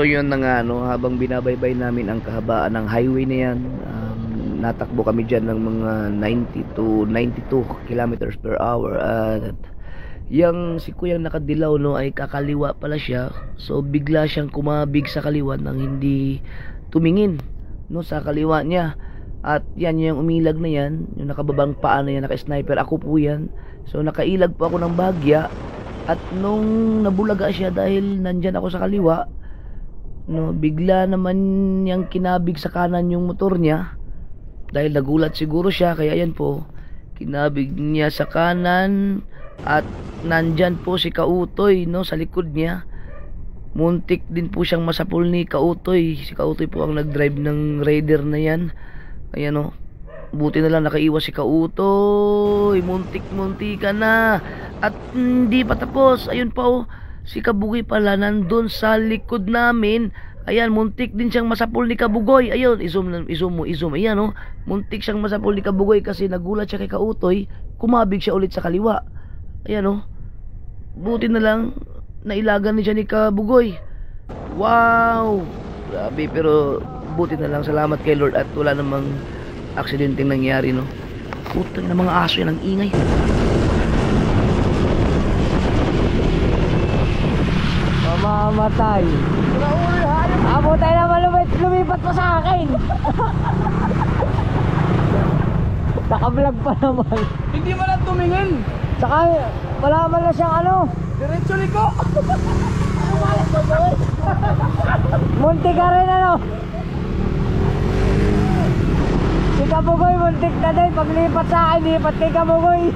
So yun na nga, no, habang binabaybay namin ang kahabaan ng highway na yan, natakbo kami dyan ng mga 90 to 92 kilometers per hour. At yung si kuyang nakadilaw, no, ay kakaliwa pala siya. So bigla siyang kumabig sa kaliwa nang hindi tumingin, no, sa kaliwa niya. At yan yung umilag na yan, yung nakababang paa na yan, naka-sniper, ako po yan. So nakailag po ako ng bahagya. At nung nabulaga siya dahil nandyan ako sa kaliwa, no, bigla naman niyang kinabig sa kanan yung motor niya. Dahil nagulat siguro siya, kaya yan po, kinabig niya sa kanan. At nandyan po si Kautoy, no, sa likod niya. Muntik din po siyang masapul ni Kautoy. Si Kautoy po ang nag-drive ng Raider na yan. Ayan, no, buti na lang nakaiwas si Kautoy. Muntik-munti ka na. At hindi pa tapos, ayun pa, oh, si Kabugoy pala nandun sa likod namin. Ayan, muntik din siyang masapul ni Kabugoy. Ayun, i-zoom mo. Ayan, oh, muntik siyang masapul ni Kabugoy kasi nagulat siya kay Kautoy. Kumabig siya ulit sa kaliwa. Ayan, oh, buti na lang nailagan niya ni Kabugoy. Wow, grabe, pero buti na lang, salamat kay Lord at wala namang aksidenteng nangyari, no. Putang na, mga aso yan, ang ingay. Mamamatay. Abo tayo naman, lumipat pa sa akin. Naka-vlog pa naman. Hindi mo lang tumingin. Saka wala man na siyang ano. Diretso liko. Muntik ka rin, ano. Si Kabugoy muntik na din. Paglipat sa akin, lipat kay Kabugoy.